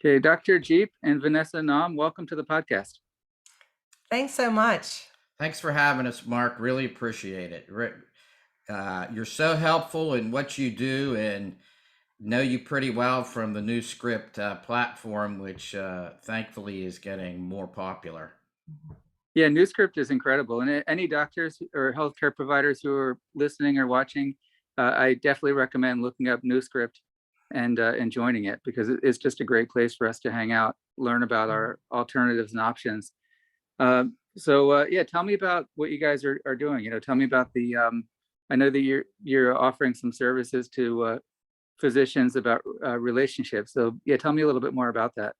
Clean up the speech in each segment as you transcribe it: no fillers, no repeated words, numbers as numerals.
Okay, Dr. Jeep and Vanessa Naum, welcome to the podcast. Thanks so much. Thanks for having us, Mark. Really appreciate it. You're so helpful in what you do, and know you pretty well from the new script platform, which thankfully is getting more popular. Yeah, NewScript is incredible. And any doctors or healthcare providers who are listening or watching, I definitely recommend looking up NewScript and joining it, because it's just a great place for us to hang out, learn about our alternatives and options. Yeah, tell me about what you guys are doing. Tell me about I know that you're offering some services to physicians about relationships. So yeah, tell me a little bit more about that.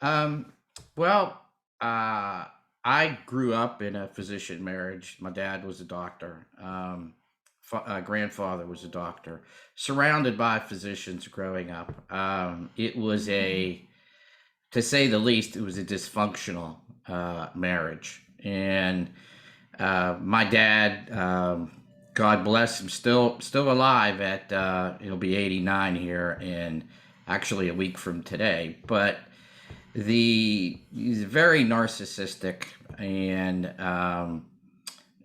Um, well, I grew up in a physician marriage. My dad was a doctor. Grandfather was a doctor. Surrounded by physicians growing up. It was to say the least, it was a dysfunctional marriage. And my dad, God bless him, still alive at he'll be 89 here, and actually a week from today. But he's very narcissistic, and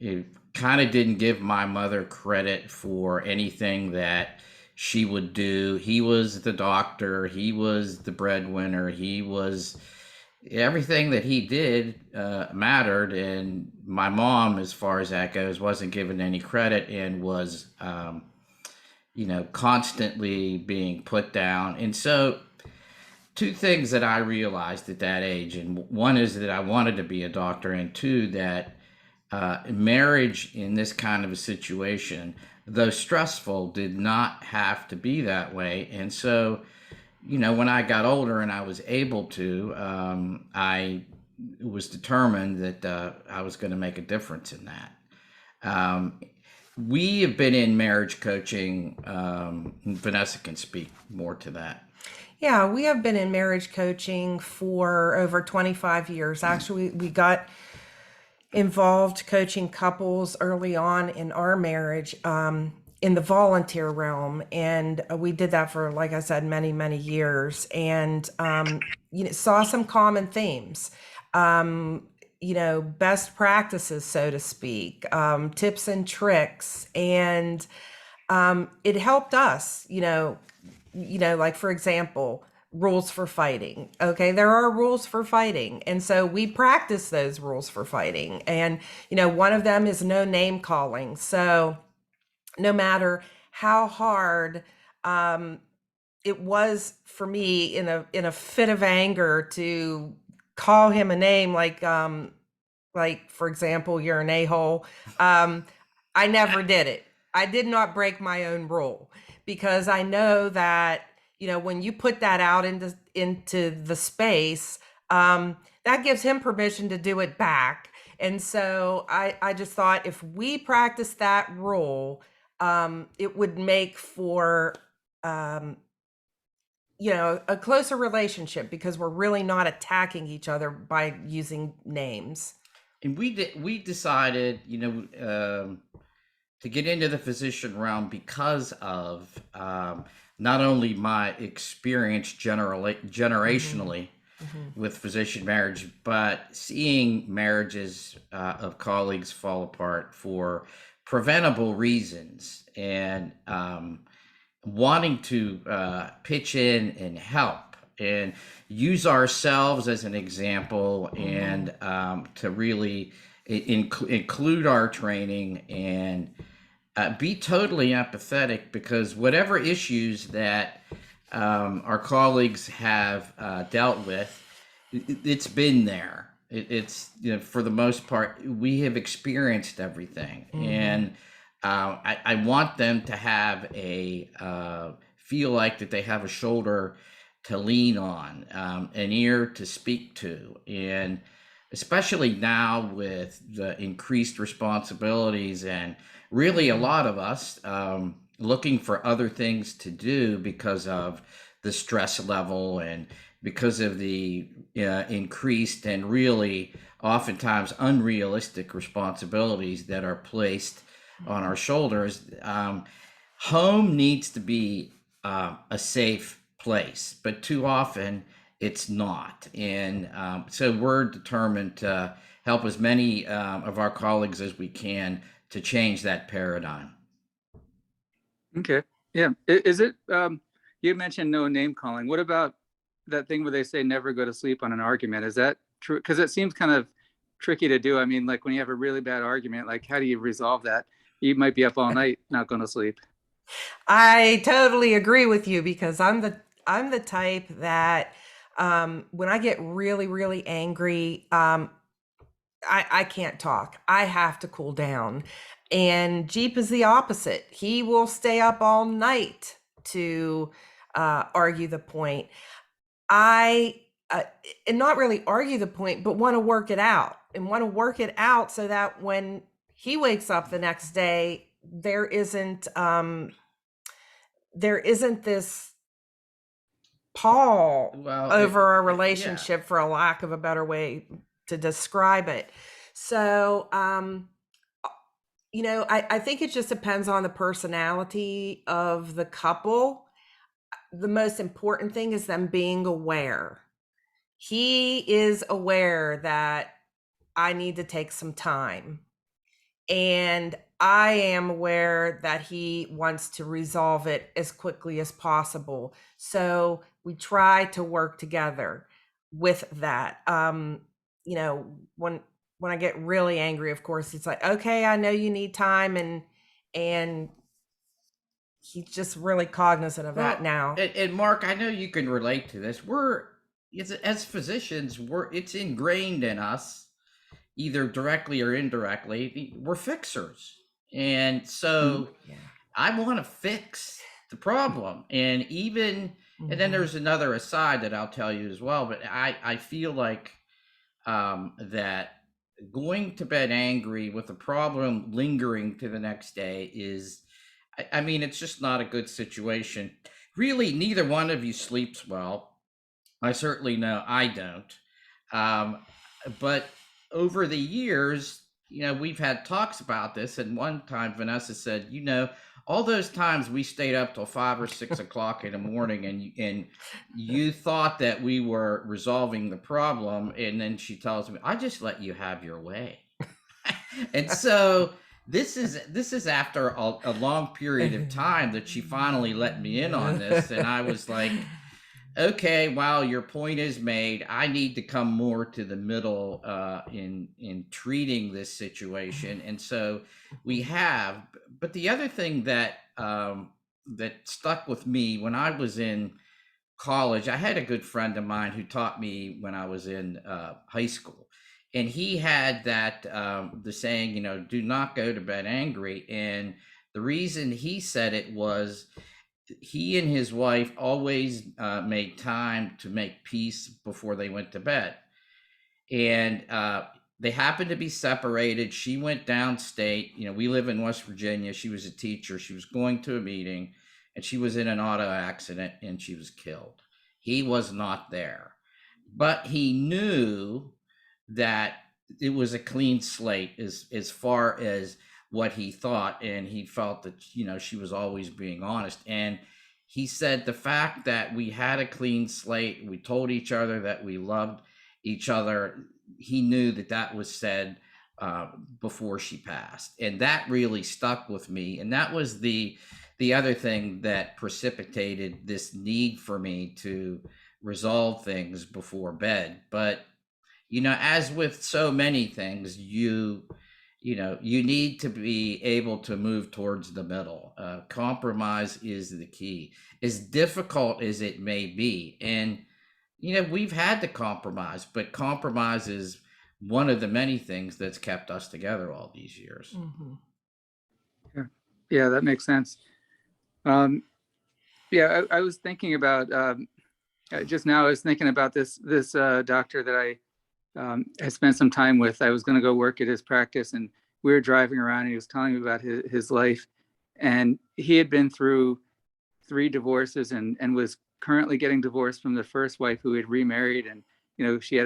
it kind of didn't give my mother credit for anything that she would do. He was the doctor, he was the breadwinner, he was everything that he did mattered. And my mom, as far as that goes, wasn't given any credit and was constantly being put down. And so two things that I realized at that age, and one is that I wanted to be a doctor, and two, that marriage in this kind of a situation, though stressful, did not have to be that way. And so, when I got older and I was able to, I was determined that I was going to make a difference in that. We have been in marriage coaching. Vanessa can speak more to that. Yeah, we have been in marriage coaching for over 25 years. Actually, we got involved coaching couples early on in our marriage in the volunteer realm. And we did that for, like I said, many, many years, and saw some common themes. Best practices, so to speak, tips and tricks. And it helped us, like, for example, rules for fighting. Okay, there are rules for fighting. And so we practice those rules for fighting. And, one of them is no name calling. So no matter how hard it was for me in a fit of anger to call him a name, like for example, you're an a-hole, I never did it. I did not break my own rule, because I know that, when you put that out into the space, that gives him permission to do it back. And so I just thought, if we practice that rule, it would make for a closer relationship, because we're really not attacking each other by using names. And we decided, to get into the physician realm because of not only my experience generationally with physician marriage, but seeing marriages of colleagues fall apart for preventable reasons, and wanting to pitch in and help and use ourselves as an example, and to really include our training, and be totally empathetic, because whatever issues that our colleagues have dealt with, it's been there. It's for the most part, we have experienced everything. And I want them to have feel like that they have a shoulder to lean on, an ear to speak to. And especially now with the increased responsibilities, and really a lot of us looking for other things to do because of the stress level, and because of the increased and really oftentimes unrealistic responsibilities that are placed on our shoulders. Home needs to be a safe place, but too often it's not. And so we're determined to help as many of our colleagues as we can to change that paradigm. Okay. Yeah. Is it, you mentioned no name calling. What about that thing where they say never go to sleep on an argument? Is that true? Because it seems kind of tricky to do. I mean, like when you have a really bad argument, like how do you resolve that? You might be up all night not going to sleep. I totally agree with you because I'm the type that when I get really, really angry, I can't talk. I have to cool down. And Jeep is the opposite. He will stay up all night to argue the point. I and not really argue the point, but want to work it out and want to work it out so that when he wakes up the next day, there isn't this pall Well, over our yeah. relationship, for a lack of a better way to describe it. So, I think it just depends on the personality of the couple. The most important thing is them being aware. He is aware that I need to take some time. And I am aware that he wants to resolve it as quickly as possible. So we try to work together with that. When I get really angry, of course, it's like, okay, I know you need time, and he's just really cognizant of that now. And Mark, I know you can relate to this. As physicians, it's ingrained in us, either directly or indirectly. We're fixers, and so Yeah. I want to fix the problem. And then there's another aside that I'll tell you as well. But I feel like that going to bed angry with a problem lingering to the next day is, I mean, it's just not a good situation. Really, neither one of you sleeps well. I certainly know I don't. But over the years, we've had talks about this. And one time Vanessa said, all those times we stayed up till 5 or 6 o'clock in the morning, and you thought that we were resolving the problem. And then she tells me, I just let you have your way. And so this is after a long period of time that she finally let me in on this. And I was like, okay, well, your point is made. I need to come more to the middle in treating this situation. And so we have. But the other thing that that stuck with me when I was in college, I had a good friend of mine who taught me when I was in high school, and he had that the saying, do not go to bed angry. And the reason he said it was, he and his wife always made time to make peace before they went to bed. And they happened to be separated. She went downstate. We live in West Virginia. She was a teacher. She was going to a meeting, and she was in an auto accident, and she was killed. He was not there, but he knew that it was a clean slate as far as what he thought, and he felt that she was always being honest. And he said the fact that we had a clean slate, we told each other that we loved each other, he knew that was said before she passed. And that really stuck with me. And that was the other thing that precipitated this need for me to resolve things before bed. But as with so many things, you need to be able to move towards the middle. Compromise is the key, as difficult as it may be. And we've had to compromise, but compromise is one of the many things that's kept us together all these years. Yeah, that makes sense. I was thinking about just now. I was thinking about this doctor that I I spent some time with. I was going to go work at his practice, and we were driving around, and he was telling me about his life. And he had been through 3 divorces and was currently getting divorced from the first wife, who had remarried. And, she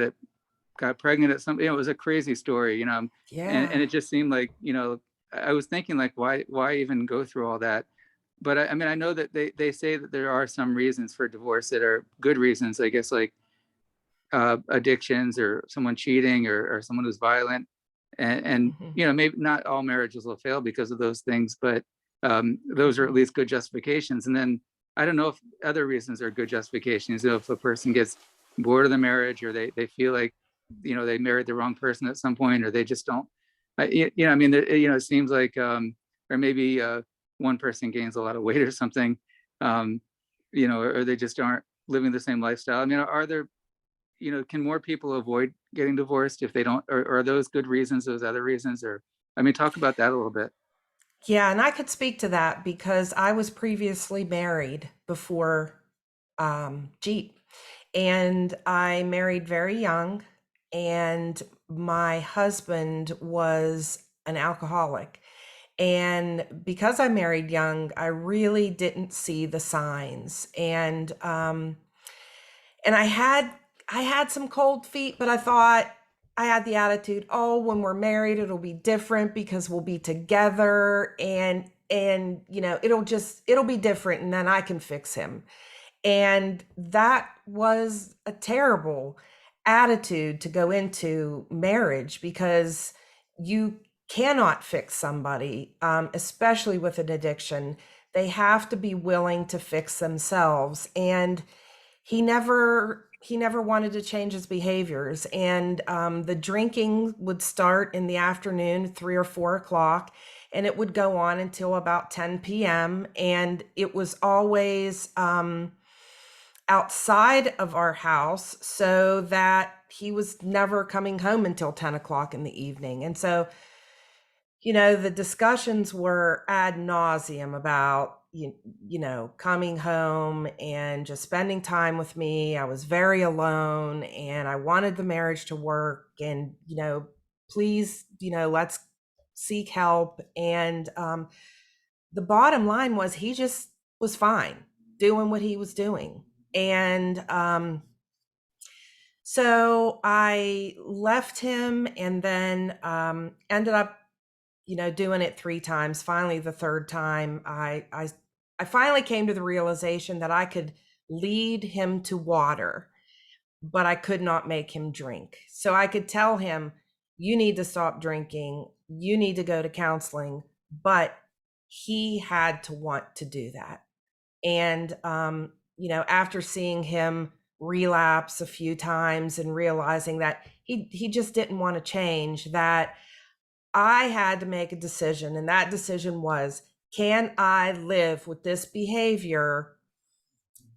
got pregnant at some, it was a crazy story, Yeah. and it just seemed like, I was thinking, like, why even go through all that? but I mean, I know that they say that there are some reasons for divorce that are good reasons, I guess, like addictions or someone cheating or someone who's violent. And, Mhm. you know, maybe not all marriages will fail because of those things, but those are at least good justifications. And then I don't know if other reasons are good justifications. You know, if a person gets bored of the marriage, or they feel like, you know, they married the wrong person at some point, or they just don't, you know, I mean, you know, it seems like, or maybe one person gains a lot of weight or something, you know, or they just aren't living the same lifestyle. I mean, are there, you know, can more people avoid getting divorced if they don't, or are those good reasons, those other reasons? Or, I mean, talk about that a little bit. Yeah, and I could speak to that because I was previously married before Jeep. And I married very young, and my husband was an alcoholic. And because I married young, I really didn't see the signs. And I had some cold feet, but I thought I had the attitude, oh, when we're married, it'll be different because we'll be together, and you know, it'll be different, and then I can fix him. And that was a terrible attitude to go into marriage, because you cannot fix somebody, especially with an addiction. They have to be willing to fix themselves. And he never wanted to change his behaviors. And the drinking would start in the afternoon, 3 or 4 o'clock, and it would go on until about 10 p.m. And it was always outside of our house, so that he was never coming home until 10 o'clock in the evening. And so, you know, the discussions were ad nauseum about, you know, coming home and just spending time with me. I was very alone, and I wanted the marriage to work, and, you know, please, you know, let's seek help. And the bottom line was, he just was fine doing what he was doing. And so I left him, and then ended up, you know, doing it 3 times. Finally, the third time, I finally came to the realization that I could lead him to water, but I could not make him drink. So I could tell him, you need to stop drinking, you need to go to counseling, but he had to want to do that. And you know, after seeing him relapse a few times and realizing that he just didn't want to change, that I had to make a decision. And that decision was, can I live with this behavior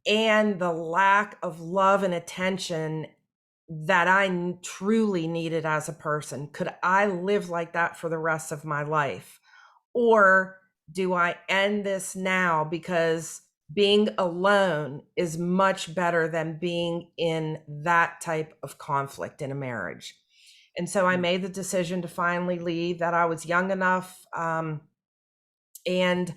and the lack of love and attention that I truly needed as a person? Could I live like that for the rest of my life? Or do I end this now, because being alone is much better than being in that type of conflict in a marriage? And so I made the decision to finally leave, that I was young enough. And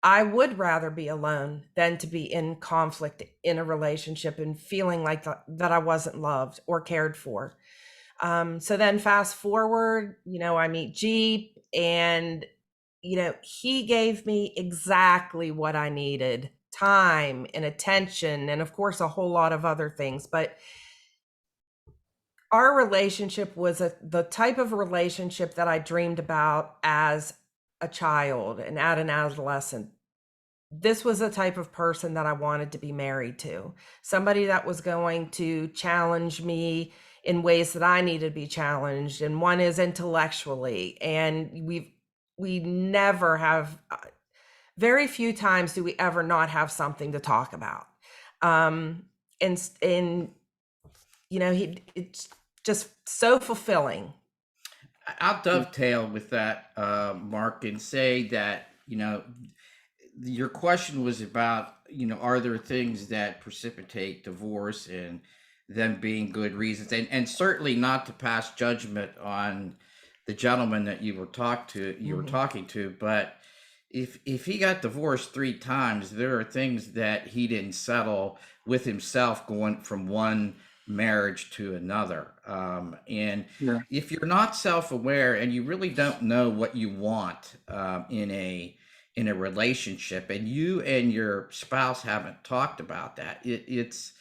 I would rather be alone than to be in conflict in a relationship and feeling like that I wasn't loved or cared for. So then fast forward, you know, I meet Jeep, and, you know, he gave me exactly what I needed: time and attention, and of course, a whole lot of other things. But our relationship was the type of relationship that I dreamed about as a child and at an adolescent. This was the type of person that I wanted to be married to. Somebody that was going to challenge me in ways that I needed to be challenged. And one is intellectually. And we never have, very few times do we ever not have something to talk about. And you know, it's just so fulfilling. I'll dovetail with that, Mark, and say that, you know, your question was about, you know, are there things that precipitate divorce, and them being good reasons, and certainly not to pass judgment on the gentleman that you were Mhm. talking to, but if he got divorced 3 times, there are things that he didn't settle with himself, going from one marriage to another. And Yeah. if you're not self-aware, and you really don't know what you want, in in a relationship, and you and your spouse haven't talked about that, it's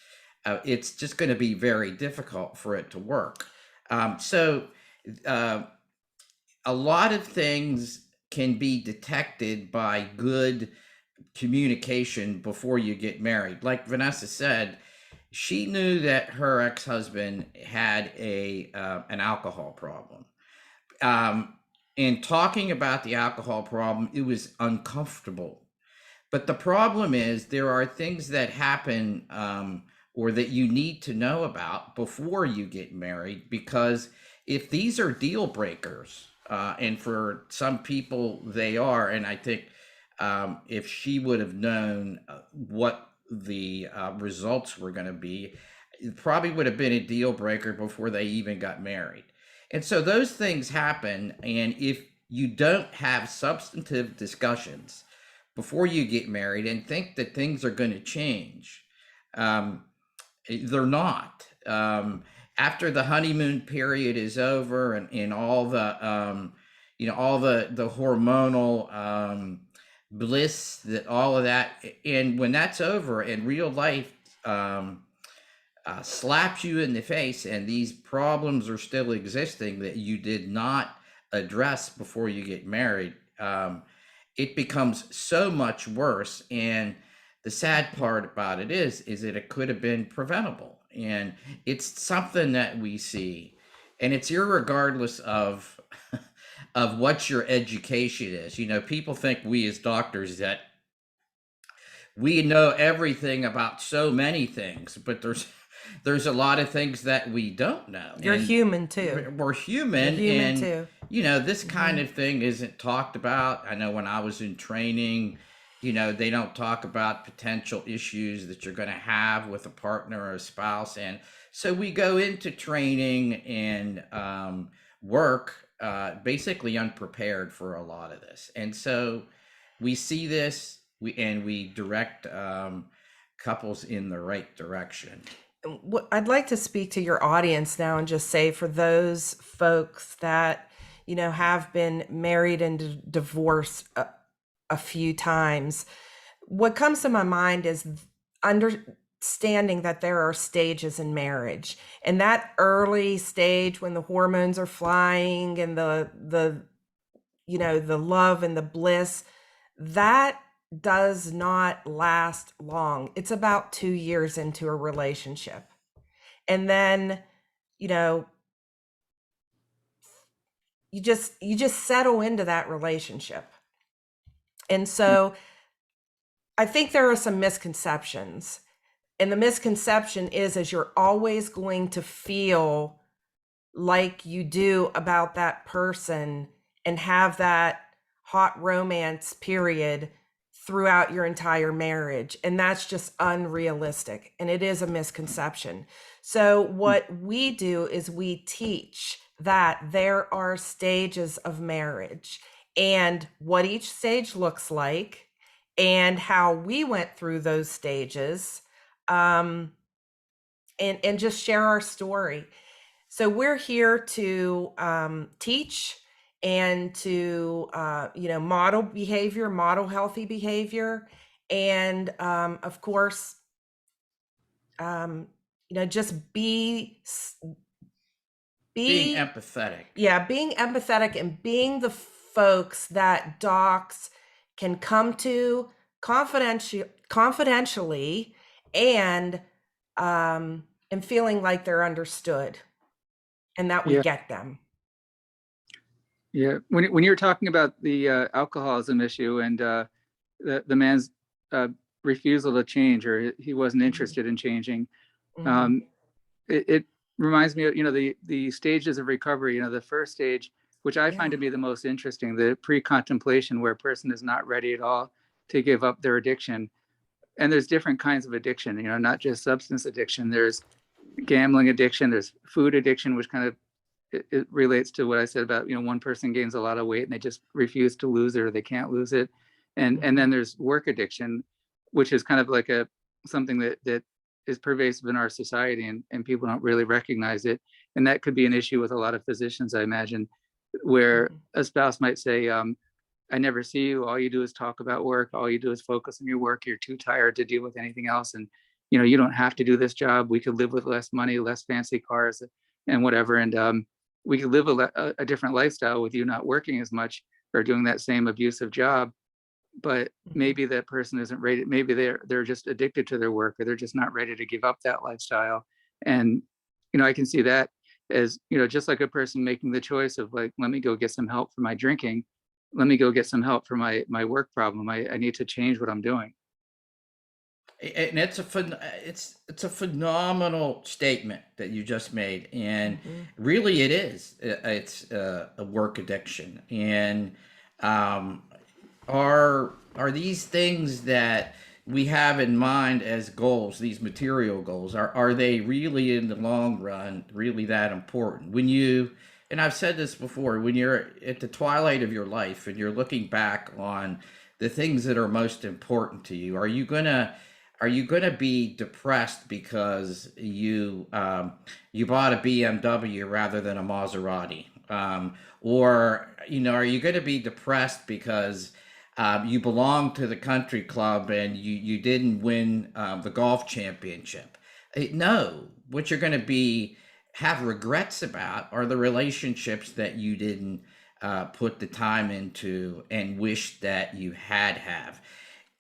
just going to be very difficult for it to work. So uh, a lot of things can be detected by good communication before you get married. Like Vanessa said, she knew that her ex-husband had a an alcohol problem. In talking about the alcohol problem, it was uncomfortable. But the problem is there are things that happen, or that you need to know about before you get married, because if these are deal breakers, and for some people they are, and I think if she would have known what the results were going to be, it probably would have been a deal breaker before they even got married. And so those things happen. And if you don't have substantive discussions before you get married and think that things are going to change, um, they're not. After the honeymoon period is over, and all the, all the hormonal bliss, that all of that, and when that's over and real life slaps you in the face, and these problems are still existing that you did not address before you get married, it becomes so much worse. And the sad part about it is that it could have been preventable, and it's something that we see, and it's irregardless of of what your education is. People think we as doctors that we know everything about so many things, but there's a lot of things that we don't know. You're And human too. we're human, You're human and too. this kind of thing isn't talked about. I know when I was in training, they don't talk about potential issues that you're going to have with a partner or a spouse. And so we go into training and work basically unprepared for a lot of this. And so we see this, we direct couples in the right direction. I'd like to speak to your audience now and just say, for those folks that, have been married and divorced a few times, what comes to my mind is understanding that there are stages in marriage, and that early stage when the hormones are flying and the love and the bliss, that does not last long. It's about 2 years into a relationship. And then, you just settle into that relationship. And so I think there are some misconceptions. And the misconception is you're always going to feel like you do about that person and have that hot romance period throughout your entire marriage. And that's just unrealistic. And it is a misconception. So what we do is we teach that there are stages of marriage, and what each stage looks like, and how we went through those stages, and just share our story. So we're here to teach and to model behavior, model healthy behavior, and of course, just Being empathetic. Yeah, being empathetic and being the folks that docs can come to confidentially, and feeling like they're understood and that we Yeah. get them. Yeah. When you're talking about the alcoholism issue and the man's refusal to change, or he wasn't interested in changing, it reminds me of, the stages of recovery. The first stage, which I find to be the most interesting, the pre-contemplation, where a person is not ready at all to give up their addiction. And there's different kinds of addiction, not just substance addiction. There's gambling addiction, there's food addiction, which kind of it relates to what I said about, one person gains a lot of weight and they just refuse to lose it, or they can't lose it. And then there's work addiction, which is kind of like something that is pervasive in our society, and people don't really recognize it. And that could be an issue with a lot of physicians, I imagine, where a spouse might say, I never see you. All you do is talk about work. All you do is focus on your work. You're too tired to deal with anything else. And, you don't have to do this job. We could live with less money, less fancy cars and whatever. And we could live a different lifestyle with you not working as much or doing that same abusive job. But maybe that person isn't ready. Maybe they're just addicted to their work, or they're just not ready to give up that lifestyle. And, I can see that as, just like a person making the choice of like, let me go get some help for my drinking. Let me go get some help for my work problem. I need to change what I'm doing. And it's a phenomenal statement that you just made, and really it is. It's a work addiction, and um, are these things that we have in mind as goals, these material goals, are they really in the long run really that important? When you, and I've said this before, when you're at the twilight of your life and you're looking back on the things that are most important to you, are you gonna be depressed because you bought a BMW rather than a Maserati? Or are you gonna be depressed because you belong to the country club and you didn't win the golf championship? No, what you're gonna be have regrets about are the relationships that you didn't put the time into and wish that you have.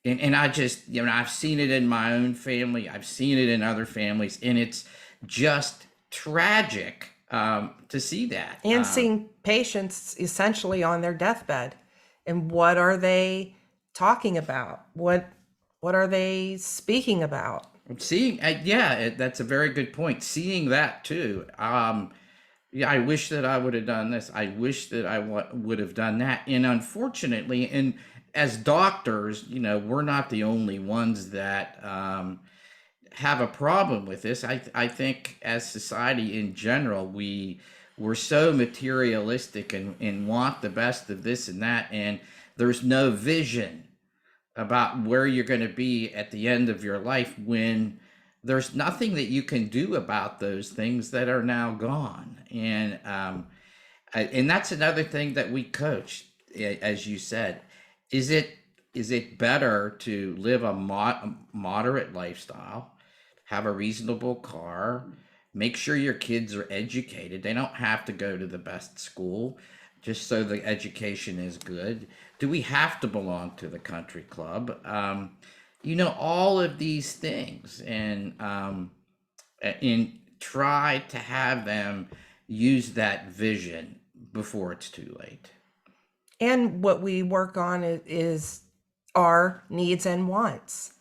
And I just, I've seen it in my own family. I've seen it in other families, and it's just tragic to see that. And seeing patients essentially on their deathbed, and what are they talking about? What are they speaking about? Seeing, yeah, that's a very good point. Seeing that too. Yeah, I wish that I would have done this. I wish that I would have done that. And unfortunately, and as doctors, we're not the only ones that have a problem with this. I think as society in general, we're so materialistic and want the best of this and that, and there's no vision about where you're going to be at the end of your life when there's nothing that you can do about those things that are now gone. And that's another thing that we coach, as you said. Is it better to live a moderate lifestyle, have a reasonable car, make sure your kids are educated? They don't have to go to the best school just so the education is good. Do we have to belong to the country club? All of these things, and try to have them use that vision before it's too late. And what we work on is our needs and wants.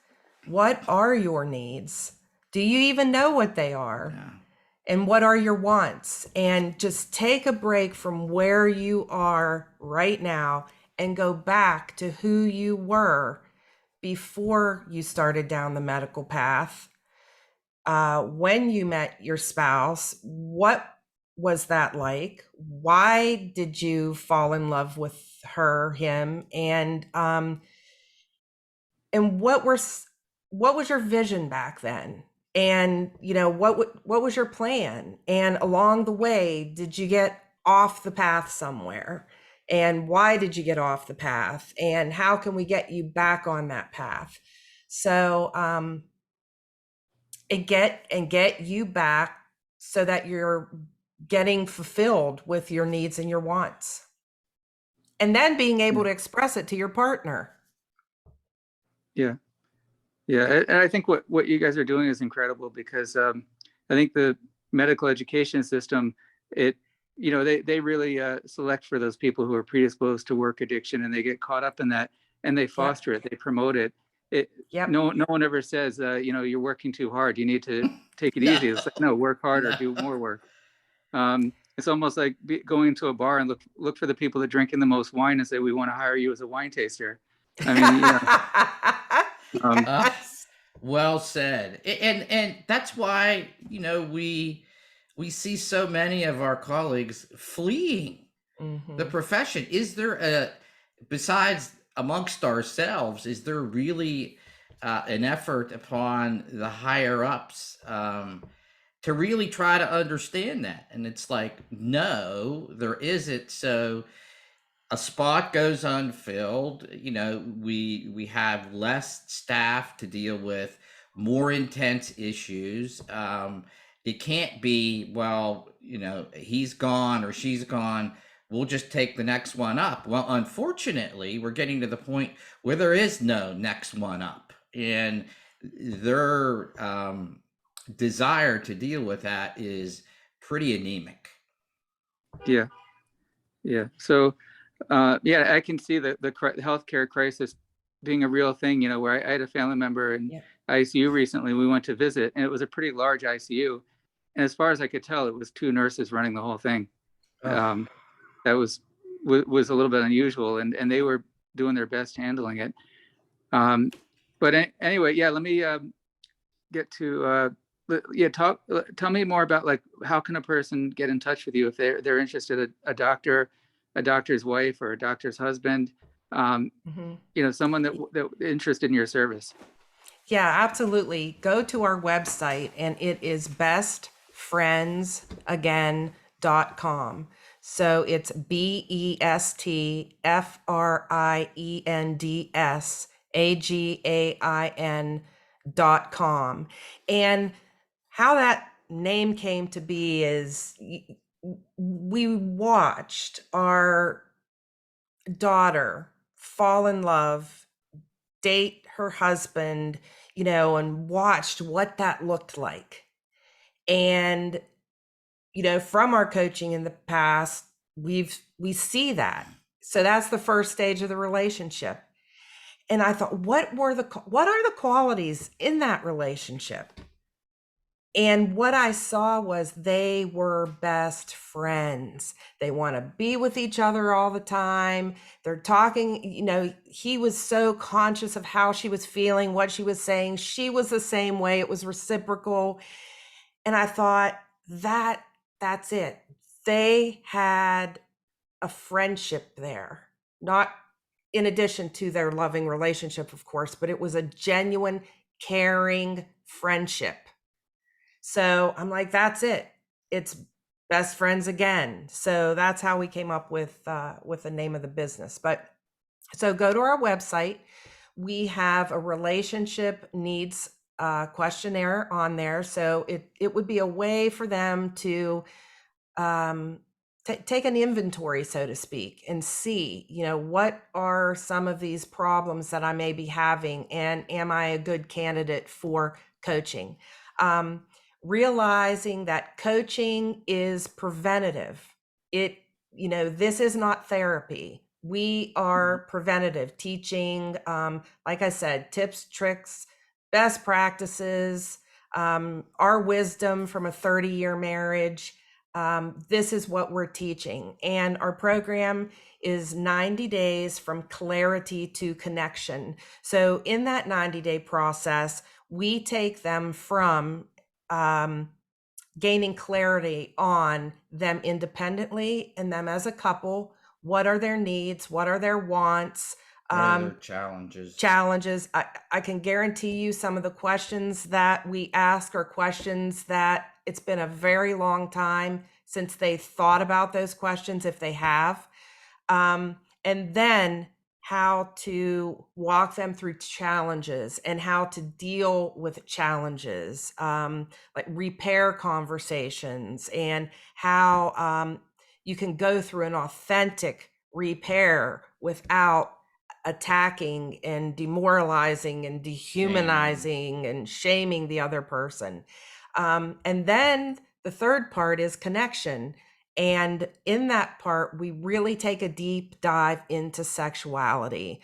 What are your needs? Do you even know what they are? Yeah. And what are your wants? And just take a break from where you are right now and go back to who you were before you started down the medical path. When you met your spouse, what was that like? Why did you fall in love with her, him? And what was your vision back then? And what was your plan? And along the way, did you get off the path somewhere? And why did you get off the path? And how can we get you back on that path? So and get you back so that you're getting fulfilled with your needs and your wants, and then being able to express it to your partner. Yeah. Yeah. And I think what you guys are doing is incredible, because I think the medical education system, they really select for those people who are predisposed to work addiction, and they get caught up in that, and they foster it, they promote it. Yep. No one ever says, you're working too hard, you need to take it easy. It's like, no, work harder, do more work. It's almost like going to a bar and look for the people that drinking the most wine and say, we want to hire you as a wine taster. I mean, Yes. Well said. And that's why, we see so many of our colleagues fleeing the profession. Is there besides amongst ourselves, is there really an effort upon the higher ups to really try to understand that? And it's like, no, there isn't. So a spot goes unfilled, you know, we have less staff to deal with more intense issues. It can't be, well, you know, he's gone or she's gone, we'll just take the next one up. Well, unfortunately, we're getting to the point where there is no next one up, and their desire to deal with that is pretty anemic. Yeah. Yeah. So, yeah, I can see the healthcare crisis being a real thing, you know, where I had a family member in Yeah. ICU recently. We went to visit, and it was a pretty large ICU. And as far as I could tell, it was two nurses running the whole thing. Ugh. Um, that was a little bit unusual, and they were doing their best handling it. But anyway, yeah, let me get to yeah, tell me more about, like, how can a person get in touch with you if they're interested, a doctor, a doctor's wife, or a doctor's husband, Mm-hmm. you know, someone that interested in your service. Yeah, absolutely. Go to our website, and it is bestfriendsagain.com. So it's bestfriendsagain.com. And how that name came to be is we watched our daughter fall in love, date her husband, you know, and watched what that looked like. And, you know, from our coaching in the past, we see that. So that's the first stage of the relationship. And I thought, what are the qualities in that relationship? And what I saw was they were best friends. They want to be with each other all the time. They're talking, you know, he was so conscious of how she was feeling, what she was saying. She was the same way. It was reciprocal. And I thought that's it. They had a friendship there, not in addition to their loving relationship, of course, but it was a genuine, caring friendship. So I'm like, that's it. It's best friends again. So that's how we came up with the name of the business. But so go to our website. We have a relationship needs questionnaire on there. So it would be a way for them to take an inventory, so to speak, and see, you know, what are some of these problems that I may be having, and am I a good candidate for coaching? Realizing that coaching is preventative. It, you know, this is not therapy. We are preventative, teaching, like I said, tips, tricks, best practices, our wisdom from a 30-year marriage. This is what we're teaching. And our program is 90 days from clarity to connection. So in that 90-day process, we take them from gaining clarity on them independently and them as a couple. What are their needs? What are their wants? What are their challenges? I can guarantee you some of the questions that we ask are questions that it's been a very long time since they thought about those questions, if they have. And then how to walk them through challenges and how to deal with challenges, like repair conversations, and how you can go through an authentic repair without attacking and demoralizing and dehumanizing and shaming the other person. And then the third part is connection. And in that part, we really take a deep dive into sexuality,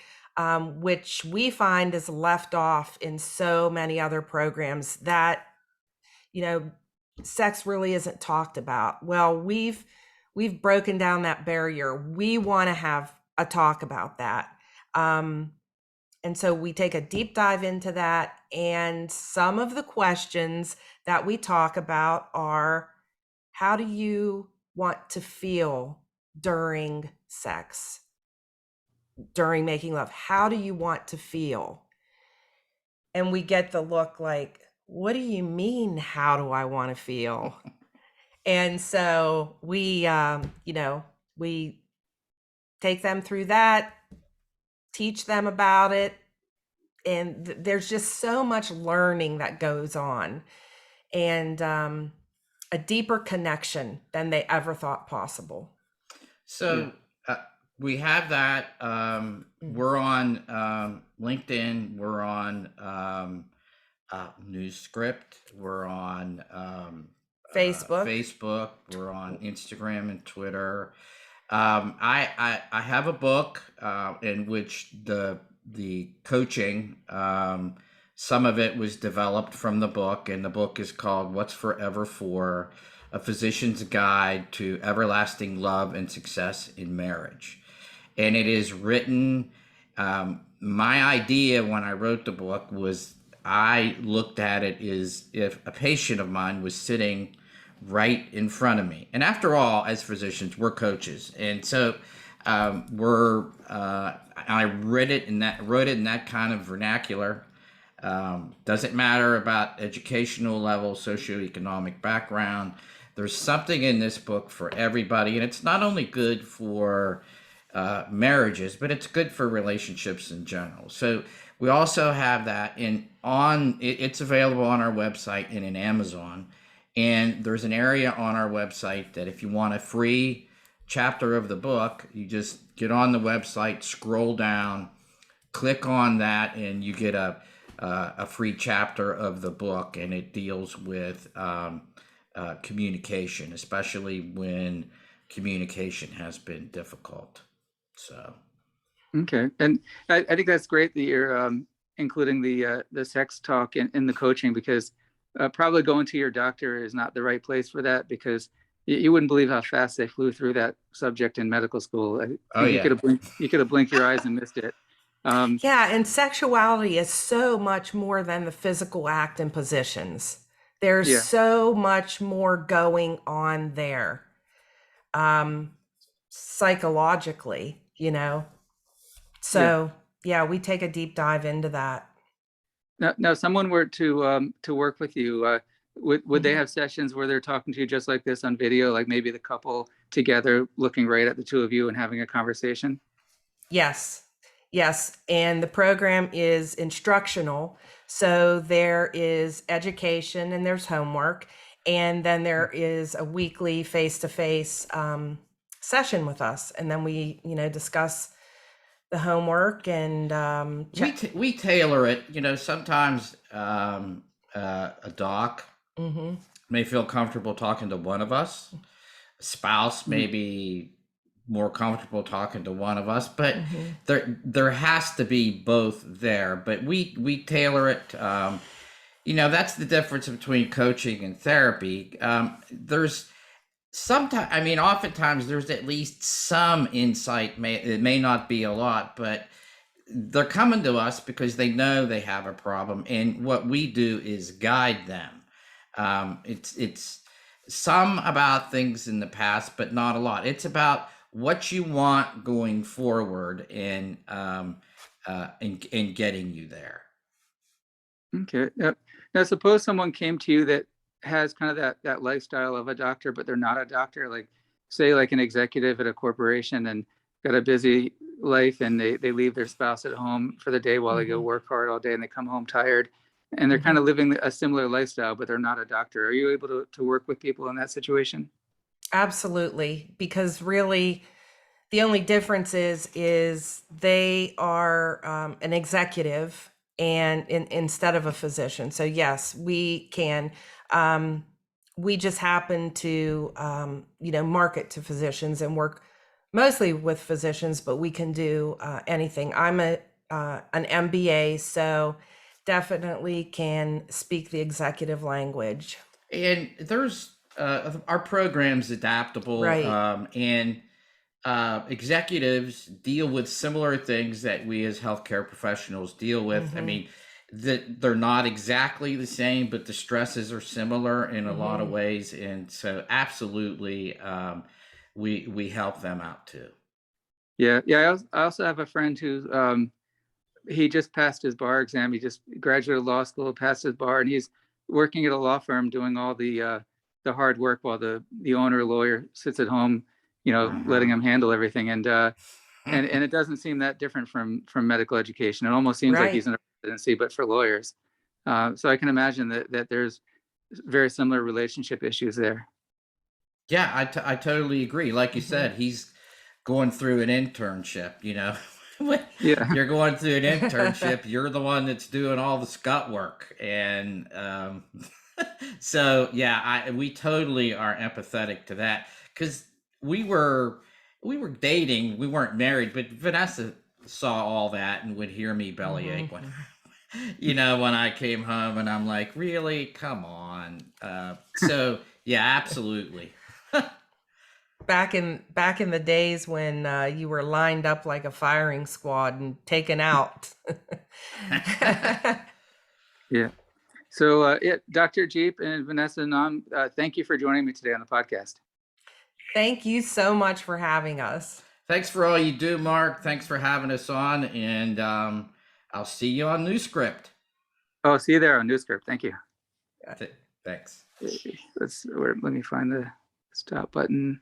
which we find is left off in so many other programs that, you know, sex really isn't talked about. Well, we've broken down that barrier. We want to have a talk about that. And so we take a deep dive into that. And some of the questions that we talk about are, how do you want to feel during sex, during making love? How do you want to feel? And we get the look like, what do you mean, how do I want to feel? And so we, you know, we take them through that, teach them about it. And there's just so much learning that goes on, and a deeper connection than they ever thought possible. So we have that. We're on LinkedIn. We're on Newscript. We're on Facebook. We're on Instagram and Twitter. I have a book in which the coaching, some of it was developed from the book, and the book is called "What's Forever For: A Physician's Guide to Everlasting Love and Success in Marriage," and it is written. My idea when I wrote the book was I looked at it as if a patient of mine was sitting right in front of me. And after all, as physicians, we're coaches, and so I wrote it in that kind of vernacular. Doesn't matter about educational level, socioeconomic background. There's something in this book for everybody, and it's not only good for marriages, but it's good for relationships in general. So we also have that it's available on our website and in Amazon. And there's an area on our website that if you want a free chapter of the book, you just get on the website, scroll down, click on that, and you get a free chapter of the book. And it deals with communication, especially when communication has been difficult. So. Okay. And I think that's great that you're including the sex talk in the coaching, because probably going to your doctor is not the right place for that, because you wouldn't believe how fast they flew through that subject in medical school. You could have blinked your eyes and missed it. Yeah, and sexuality is so much more than the physical act and positions. There's so much more going on there, psychologically, So we take a deep dive into that. Now, someone were to work with you, would they have sessions where they're talking to you just like this on video, like maybe the couple together looking right at the two of you and having a conversation? Yes. And the program is instructional. So there is education and there's homework. And then there is a weekly face-to-face session with us. And then we, discuss the homework and we tailor it. Sometimes a doc may feel comfortable talking to one of us. A spouse may be more comfortable talking to one of us, but there has to be both there. But we tailor it. That's the difference between coaching and therapy. There's sometimes, oftentimes there's at least some insight. It may not be a lot, but they're coming to us because they know they have a problem, and what we do is guide them. It's some about things in the past, but not a lot. It's about what you want going forward and getting you there. Okay. Now, suppose someone came to you that has kind of that lifestyle of a doctor, but they're not a doctor, like say like an executive at a corporation and got a busy life, and they leave their spouse at home for the day while they go work hard all day, and they come home tired, and they're kind of living a similar lifestyle, but they're not a doctor. Are you able to work with people in that situation? Absolutely, because really the only difference is they are an executive and instead of a physician. So yes, we can. We just happen to market to physicians and work mostly with physicians, but we can do anything. I'm an MBA, so definitely can speak the executive language. And there's our program's adaptable, right? And executives deal with similar things that we as healthcare professionals deal with. They're not exactly the same, but the stresses are similar in a lot of ways, and so absolutely, we help them out too. Yeah. I also have a friend who he just passed his bar exam. He just graduated law school, passed his bar, and he's working at a law firm doing all the hard work while the owner lawyer sits at home, letting him handle everything. And and it doesn't seem that different from medical education. It almost seems like Right. he's in a residency, but for lawyers. So I can imagine that there's very similar relationship issues there. Yeah, I totally agree. Like you Mhm. said, he's going through an internship, you know. When Yeah. you're going through an internship, you're the one that's doing all the scut work. And so yeah, we totally are empathetic to that, because we were dating, we weren't married, but Vanessa saw all that and would hear me bellyache when you know, when I came home, and I'm like, really? Come on. So yeah, absolutely. Back in the days when you were lined up like a firing squad and taken out. Yeah. So, Dr. Jeep and Vanessa and Naum, thank you for joining me today on the podcast. Thank you so much for having us. Thanks for all you do, Mark. Thanks for having us on, and I'll see you on NewsScript. Oh, see you there on NewsScript. Thank you. Thanks. Let me find the stop button.